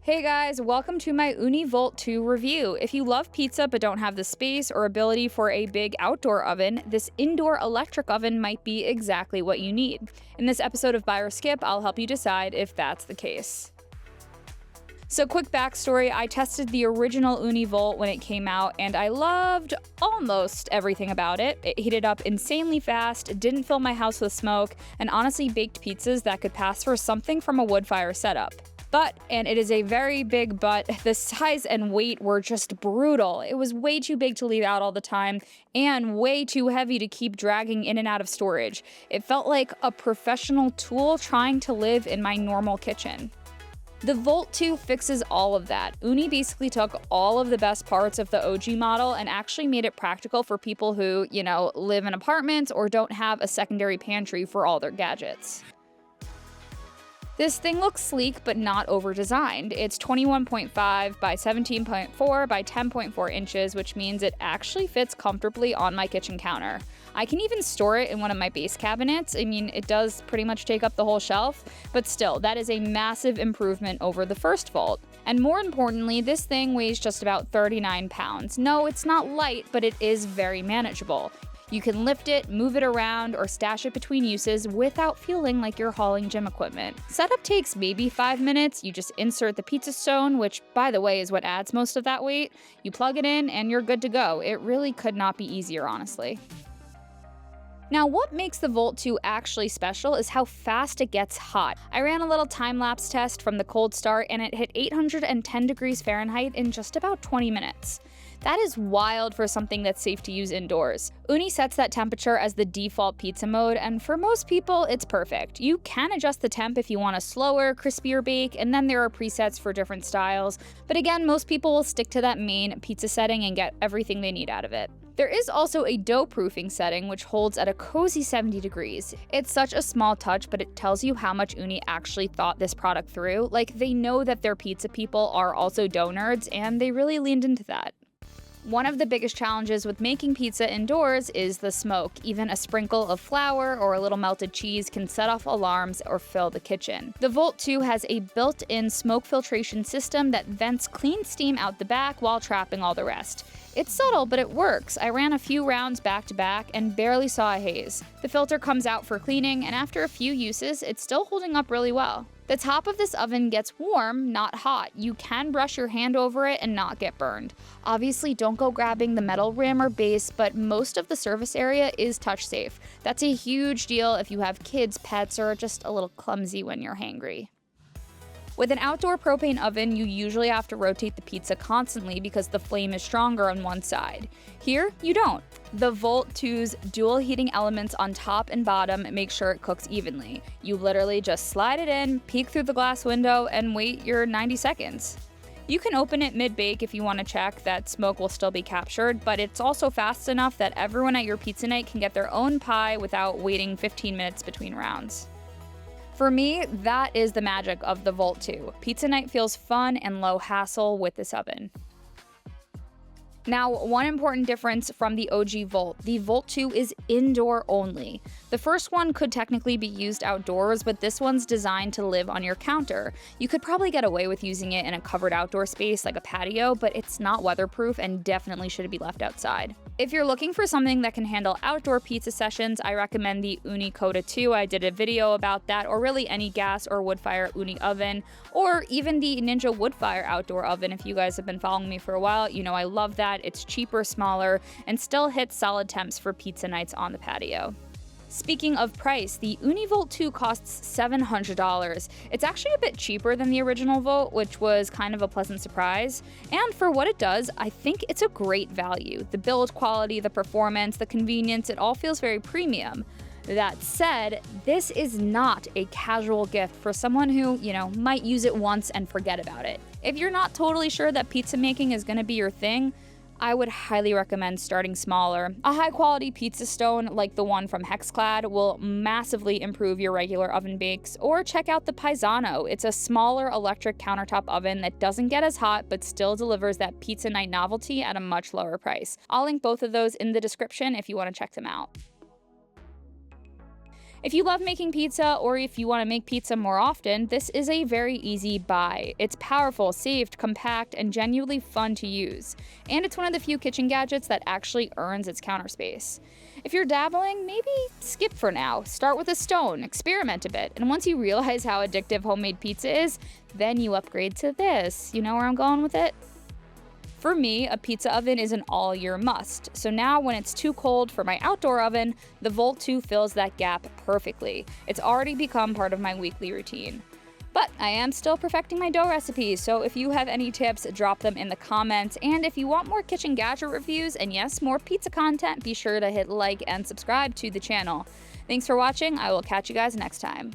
Hey guys, welcome to my Ooni Volt 2 review. If you love pizza but don't have the space or ability for a big outdoor oven, this indoor electric oven might be exactly what you need. In this episode of Buy or Skip, I'll help you decide if that's the case. So quick backstory, I tested the original Ooni Volt when it came out and I loved almost everything about it. It heated up insanely fast, didn't fill my house with smoke, and honestly baked pizzas that could pass for something from a wood fire setup. But, and it is a very big but, the size and weight were just brutal. It was way too big to leave out all the time and way too heavy to keep dragging in and out of storage. It felt like a professional tool trying to live in my normal kitchen. The Volt 2 fixes all of that. Ooni basically took all of the best parts of the OG model and actually made it practical for people who, live in apartments or don't have a secondary pantry for all their gadgets. This thing looks sleek but not over-designed. It's 21.5 by 17.4 by 10.4 inches, which means it actually fits comfortably on my kitchen counter. I can even store it in one of my base cabinets. I mean, it does pretty much take up the whole shelf, but still, that is a massive improvement over the first Volt. And more importantly, this thing weighs just about 39 pounds. No, it's not light, but it is very manageable. You can lift it, move it around, or stash it between uses without feeling like you're hauling gym equipment. Setup takes maybe 5 minutes. You just insert the pizza stone, which, by the way, is what adds most of that weight. You plug it in, and you're good to go. It really could not be easier, honestly. Now, what makes the Volt 2 actually special is how fast it gets hot. I ran a little time-lapse test from the cold start, and it hit 810 degrees Fahrenheit in just about 20 minutes. That is wild for something that's safe to use indoors. Ooni sets that temperature as the default pizza mode, and for most people, it's perfect. You can adjust the temp if you want a slower, crispier bake, and then there are presets for different styles. But again, most people will stick to that main pizza setting and get everything they need out of it. There is also a dough proofing setting which holds at a cozy 70 degrees. It's such a small touch, but it tells you how much Ooni actually thought this product through. Like, they know that their pizza people are also dough nerds, and they really leaned into that. One of the biggest challenges with making pizza indoors is the smoke. Even a sprinkle of flour or a little melted cheese can set off alarms or fill the kitchen. The Volt 2 has a built-in smoke filtration system that vents clean steam out the back while trapping all the rest. It's subtle, but it works. I ran a few rounds back to back and barely saw a haze. The filter comes out for cleaning, and after a few uses, it's still holding up really well. The top of this oven gets warm, not hot. You can brush your hand over it and not get burned. Obviously, don't go grabbing the metal rim or base, but most of the surface area is touch safe. That's a huge deal if you have kids, pets, or are just a little clumsy when you're hangry. With an outdoor propane oven, you usually have to rotate the pizza constantly because the flame is stronger on one side. Here, you don't. The Volt 2's dual heating elements on top and bottom make sure it cooks evenly. You literally just slide it in, peek through the glass window, and wait your 90 seconds. You can open it mid-bake if you want to check that smoke will still be captured, but it's also fast enough that everyone at your pizza night can get their own pie without waiting 15 minutes between rounds. For me, that is the magic of the Volt 2. Pizza night feels fun and low hassle with this oven. Now, one important difference from the OG Volt, the Volt 2 is indoor only. The first one could technically be used outdoors, but this one's designed to live on your counter. You could probably get away with using it in a covered outdoor space like a patio, but it's not weatherproof and definitely should be left outside. If you're looking for something that can handle outdoor pizza sessions, I recommend the Ooni Coda 2. I did a video about that, or really any gas or wood fire Ooni oven, or even the Ninja wood fire outdoor oven. If you guys have been following me for a while, you know I love that. It's cheaper, smaller, and still hits solid temps for pizza nights on the patio. Speaking of price, the Ooni Volt 2 costs $700. It's actually a bit cheaper than the original Volt, which was kind of a pleasant surprise. And for what it does, I think it's a great value. The build quality, the performance, the convenience, it all feels very premium. That said, this is not a casual gift for someone who, might use it once and forget about it. If you're not totally sure that pizza making is going to be your thing, I would highly recommend starting smaller. A high-quality pizza stone like the one from Hexclad will massively improve your regular oven bakes, or check out the Piezano. It's a smaller electric countertop oven that doesn't get as hot but still delivers that pizza night novelty at a much lower price. I'll link both of those in the description if you want to check them out. If you love making pizza or if you want to make pizza more often, this is a very easy buy. It's powerful, safe, compact, and genuinely fun to use. And it's one of the few kitchen gadgets that actually earns its counter space. If you're dabbling, maybe skip for now. Start with a stone, experiment a bit, and once you realize how addictive homemade pizza is, then you upgrade to this. You know where I'm going with it? For me, a pizza oven is an all-year must, so now when it's too cold for my outdoor oven, the Volt 2 fills that gap perfectly. It's already become part of my weekly routine. But I am still perfecting my dough recipes, so if you have any tips, drop them in the comments. And if you want more kitchen gadget reviews and yes, more pizza content, be sure to hit like and subscribe to the channel. Thanks for watching. I will catch you guys next time.